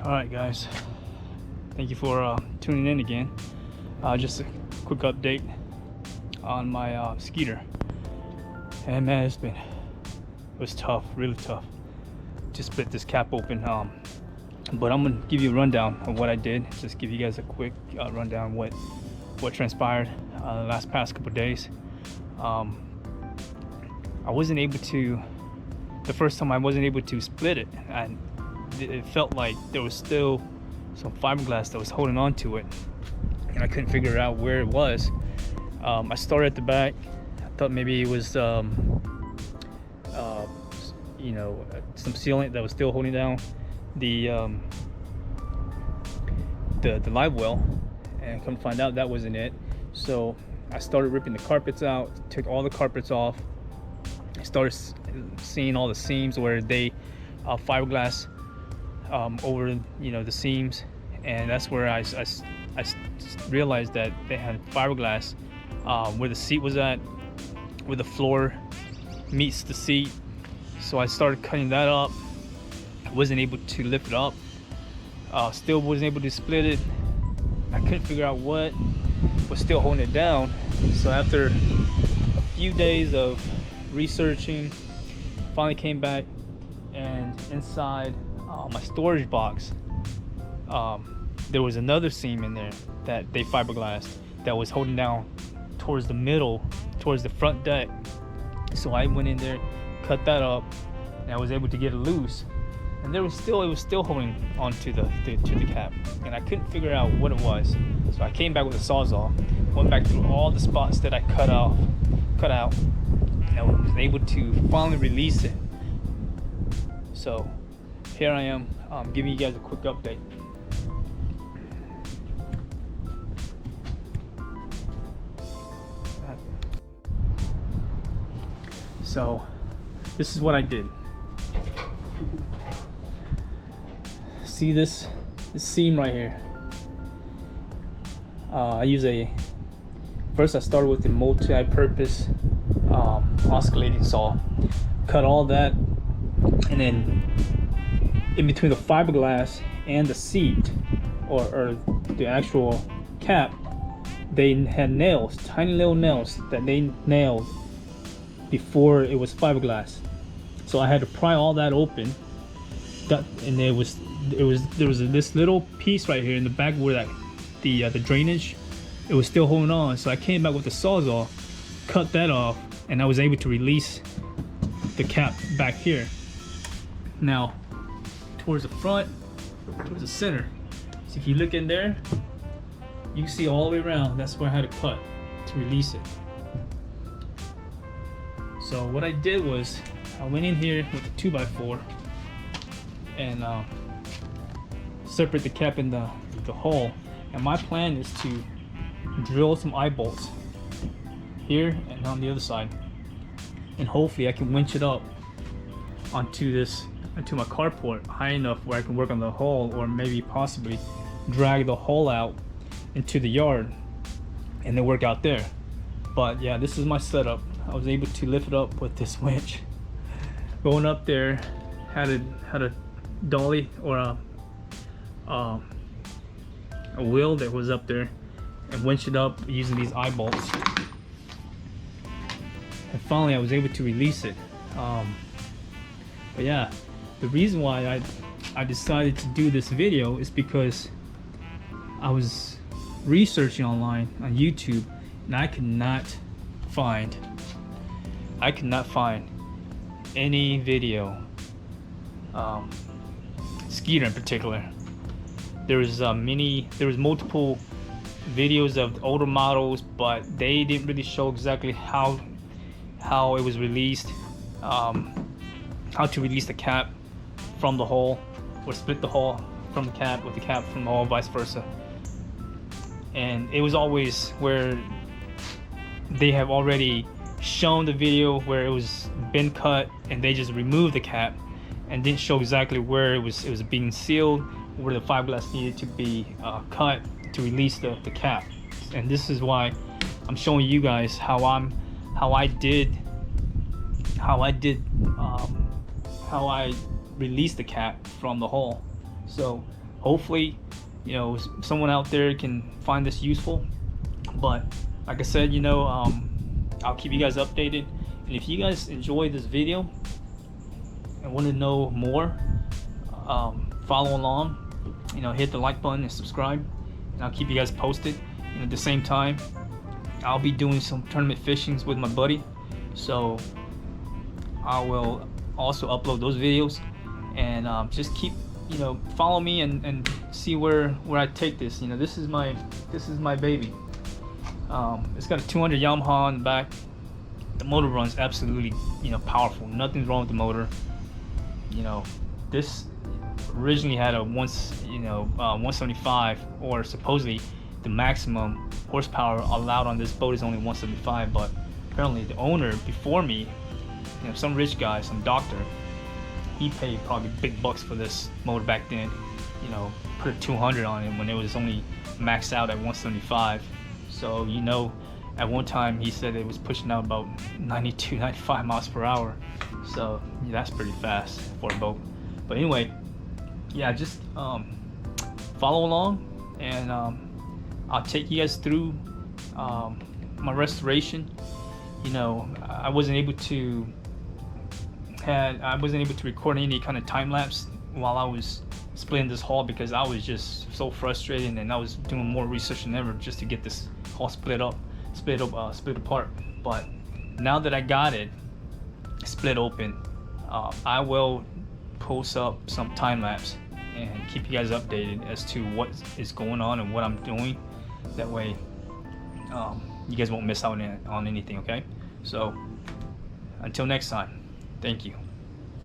Alright guys, thank you for tuning in again. Just a quick update on my Skeeter. And man, it was tough, really tough to split this cap open. But I'm gonna give you a rundown of what I did. Just give you guys a quick rundown what transpired the past couple days. I wasn't able to. The first time I wasn't able to split it, and it felt like there was still some fiberglass that was holding on to it, and I couldn't figure out where it was. I started at the back. I thought maybe it was some sealant that was still holding down the live well, and come to find out that wasn't it. So I started ripping the carpets out, took all the carpets off. I started seeing all the seams where they fiberglass over the seams, and that's where I realized that they had fiberglass where the seat was at, where the floor meets the seat. So I started cutting that up. I wasn't able to lift it up, still wasn't able to split it. I couldn't figure out what was still holding it down. So after a few days of researching, finally came back, and inside my storage box there was another seam in there that they fiberglassed that was holding down towards the middle, towards the front deck. So I went in there, cut that up, and I was able to get it loose, and it was still holding onto the cap, and I couldn't figure out what it was. So I came back with a sawzall, went back through all the spots that I cut out, and I was able to finally release it. So here I am, giving you guys a quick update. So this is what I did. See this seam right here? First I started with the multi-purpose oscillating saw, cut all that, and then in between the fiberglass and the seat, or the actual cap, they had nails, tiny little nails that they nailed before it was fiberglass. So I had to pry all that open, and there was this little piece right here in the back where the drainage, it was still holding on. So I came back with the sawzall, cut that off, and I was able to release the cap back here. Now towards the front, towards the center, so if you look in there, you can see all the way around. That's where I had to cut to release it. So what I did was I went in here with a 2x4 and separate the cap in the hole, and my plan is to drill some eye bolts here and on the other side, and hopefully I can winch it up onto my carport high enough where I can work on the hole, or maybe possibly drag the hole out into the yard and then work out there. But yeah, this is my setup. I was able to lift it up with this winch. Going up there, had a dolly or a wheel that was up there, and winch it up using these eye bolts. And finally I was able to release it. But yeah, the reason why I decided to do this video is because I was researching online on YouTube, and I could not find any video, Skeeter in particular. There was multiple videos of older models, but they didn't really show exactly how it was released, how to release the cap from the hole, or split the hole from the cap with the cap from the hole, vice versa. And it was always where they have already shown the video where it was been cut, and they just removed the cap and didn't show exactly where it was being sealed, where the fiberglass needed to be cut to release the cap. And this is why I'm showing you guys how I released the cap from the hole. So hopefully, you know, someone out there can find this useful. But like I said, you know, I'll keep you guys updated. And if you guys enjoyed this video and want to know more, follow along, you know, hit the like button and subscribe, and I'll keep you guys posted. And at the same time, I'll be doing some tournament fishings with my buddy, so I will also upload those videos. And just keep, you know, follow me and see where I take this. You know, this is my baby. It's got a 200 Yamaha on the back. The motor runs absolutely, you know, powerful. Nothing's wrong with the motor. You know, this originally had a 175, or supposedly the maximum horsepower allowed on this boat is only 175. But apparently the owner before me, you know, some rich guy, some doctor, he paid probably big bucks for this motor back then. You know, put a 200 on it when it was only maxed out at 175. So, you know, at one time he said it was pushing out about 92, 95 miles per hour. So yeah, that's pretty fast for a boat. But anyway, yeah, just follow along, and I'll take you guys through my restoration. You know, I wasn't able to record any kind of time lapse while I was splitting this hull, because I was just so frustrated, and I was doing more research than ever just to get this hull split apart. But now that I got it split open, I will post up some time lapse and keep you guys updated as to what is going on and what I'm doing. That way, you guys won't miss out on anything. Okay, so until next time, thank you.